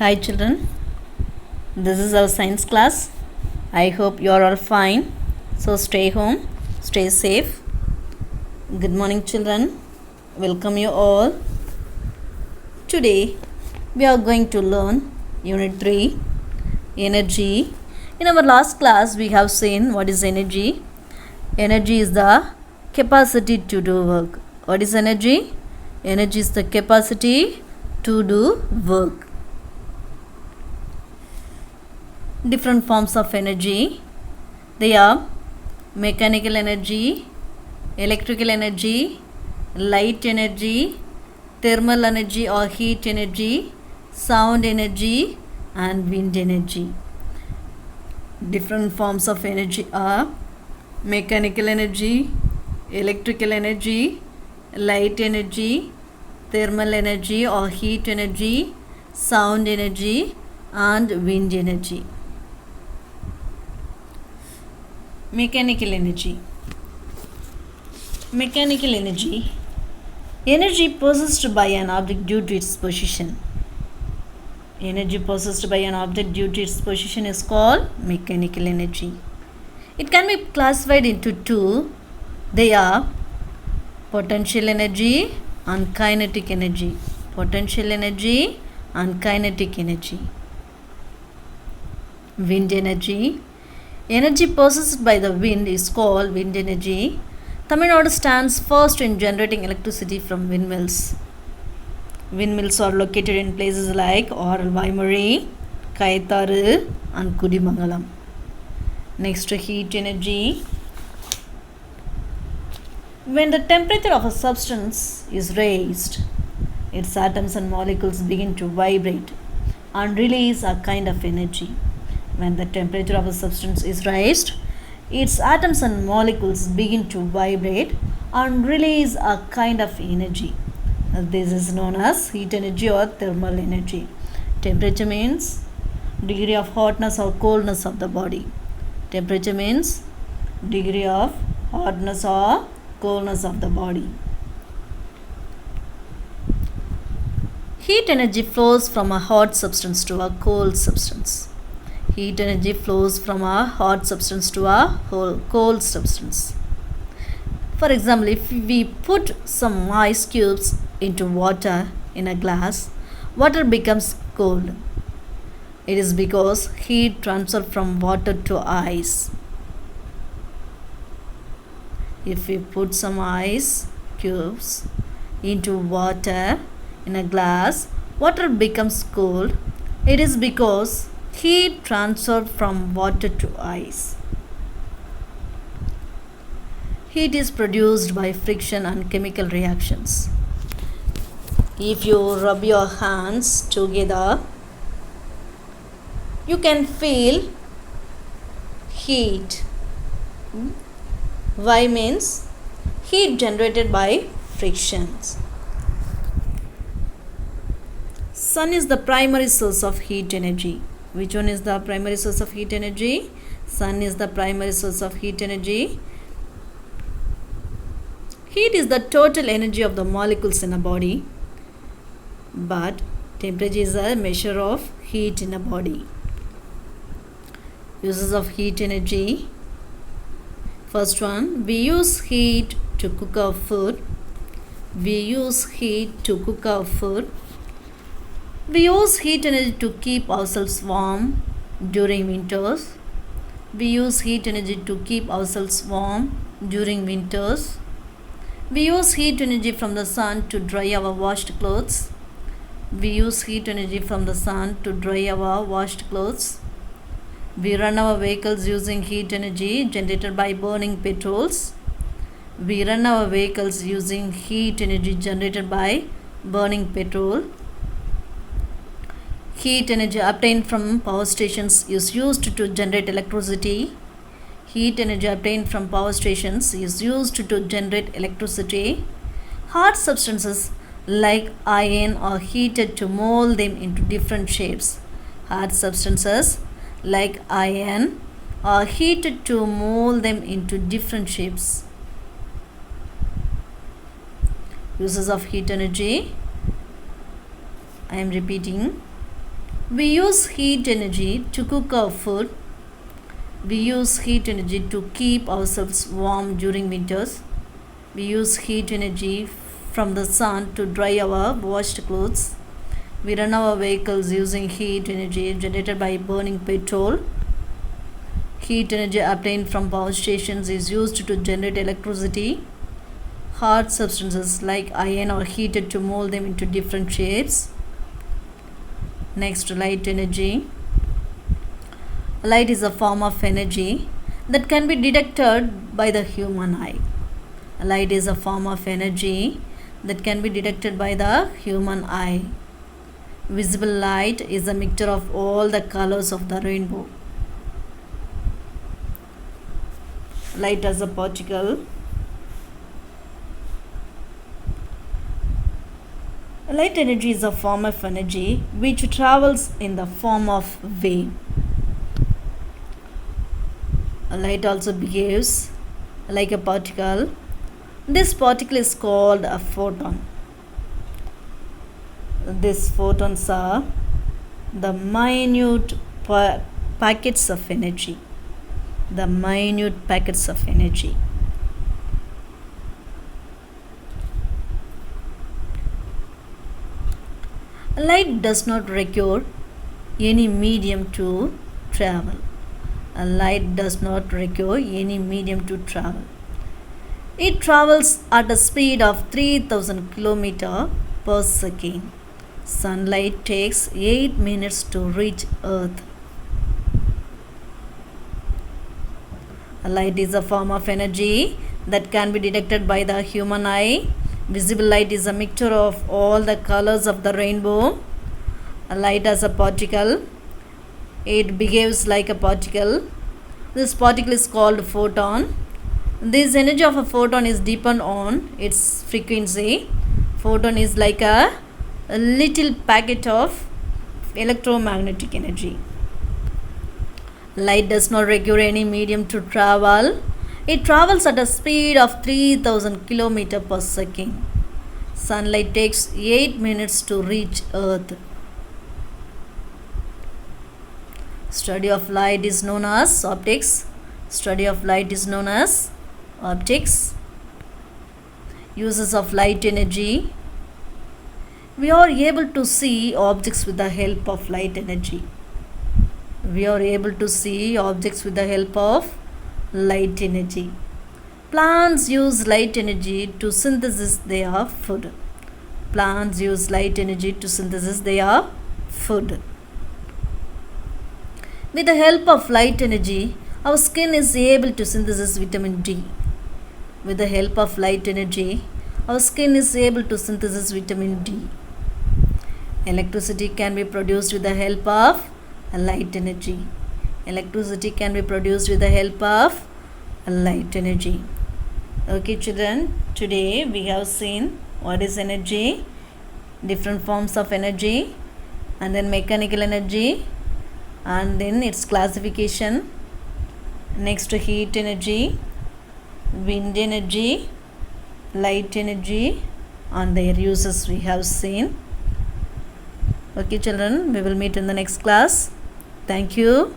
Hi children, this is our science class. I hope you are all fine. So stay home, stay safe. Good morning children, welcome you all. Today we are going to learn Unit 3, Energy. In our last class we have seen what is energy. Energy is the capacity to do work. What is energy? Energy is the capacity to do work. Different forms of energy. They are mechanical energy, electrical energy, light energy, thermal energy or heat energy, sound energy and wind energy. Different forms of energy are mechanical energy, electrical energy, light energy, thermal energy or heat energy, sound energy and wind energy. Mechanical energy. Mechanical energy. Energy possessed by an object due to its position. Energy possessed by an object due to its position is called mechanical energy. It can be classified into two. They are potential energy and kinetic energy. Potential energy and kinetic energy. Wind energy. Energy possessed by the wind is called wind energy. Tamil Nadu stands first in generating electricity from windmills. Windmills are located in places like Vaimari, Kaitharu and Kudimangalam. Next, heat energy. When the temperature of a substance is raised, its atoms and molecules begin to vibrate and release a kind of energy. When the temperature of a substance is raised, its atoms and molecules begin to vibrate and release a kind of energy. This is known as heat energy or thermal energy. Temperature means degree of hotness or coldness of the body. Temperature means degree of hotness or coldness of the body. Heat energy flows from a hot substance to a cold substance. Heat energy flows from a hot substance to a cold substance. For example, if we put some ice cubes into water in a glass, water becomes cold. It is because heat transfers from water to ice. If we put some ice cubes into water in a glass, water becomes cold. It is because heat transferred from water to ice. Heat is produced by friction and chemical reactions. If you rub your hands together, you can feel heat. Why means heat generated by frictions. Sun is the primary source of heat energy. Which one is the primary source of heat energy? Sun is the primary source of heat energy. Heat is the total energy of the molecules in a body, but temperature is a measure of heat in a body. Uses of heat energy. First one, we use heat to cook our food. We use heat to cook our food. We use heat energy to keep ourselves warm during winters. We use heat energy to keep ourselves warm during winters. We use heat energy from the sun to dry our washed clothes. We use heat energy from the sun to dry our washed clothes. We run our vehicles using heat energy generated by burning petrols. We run our vehicles using heat energy generated by burning petrol. Heat energy obtained from power stations is used to generate electricity. Heat energy obtained from power stations is used to generate electricity. Hard substances like iron are heated to mold them into different shapes. Hard substances like iron are heated to mold them into different shapes. Uses of heat energy. I am repeating. We use heat energy to cook our food. We use heat energy to keep ourselves warm during winters. We use heat energy from the sun to dry our washed clothes. We run our vehicles using heat energy generated by burning petrol. Heat energy obtained from power stations is used to generate electricity. Hard substances like iron are heated to mold them into different shapes. Next, light energy. Light is a form of energy that can be detected by the human eye. Light is a form of energy that can be detected by the human eye. Visible light is a mixture of all the colors of the rainbow. Light as a particle. Light energy is a form of energy which travels in the form of wave. Light also behaves like a particle. This particle is called a photon. These photons are the minute packets of energy. The minute packets of energy. Light does not require any medium to travel. A light does not require any medium to travel. It travels at a speed of 3000 km per second. Sunlight takes 8 minutes to reach Earth. A light is a form of energy that can be detected by the human eye. Visible light is a mixture of all the colors of the rainbow. A light as a particle. It behaves like a particle. This particle is called photon. This energy of a photon is depend on its frequency. Photon is like a little packet of electromagnetic energy. Light does not require any medium to travel. It travels at a speed of 3000 km per second. Sunlight takes 8 minutes to reach Earth. Study of light is known as optics. Study of light is known as optics. Uses of light energy. We are able to see objects with the help of light energy. We are able to see objects with the help of light energy. Plants use light energy to synthesize their food. Plants use light energy to synthesize their food. With the help of light energy, our skin is able to synthesize vitamin D. With the help of light energy, our skin is able to synthesize vitamin D. Electricity can be produced with the help of light energy. Electricity can be produced with the help of light energy. Okay, children, today we have seen what is energy, different forms of energy, and then mechanical energy, and then its classification. Next, heat energy, wind energy, light energy, and their uses we have seen. Okay, children, we will meet in the next class. Thank you.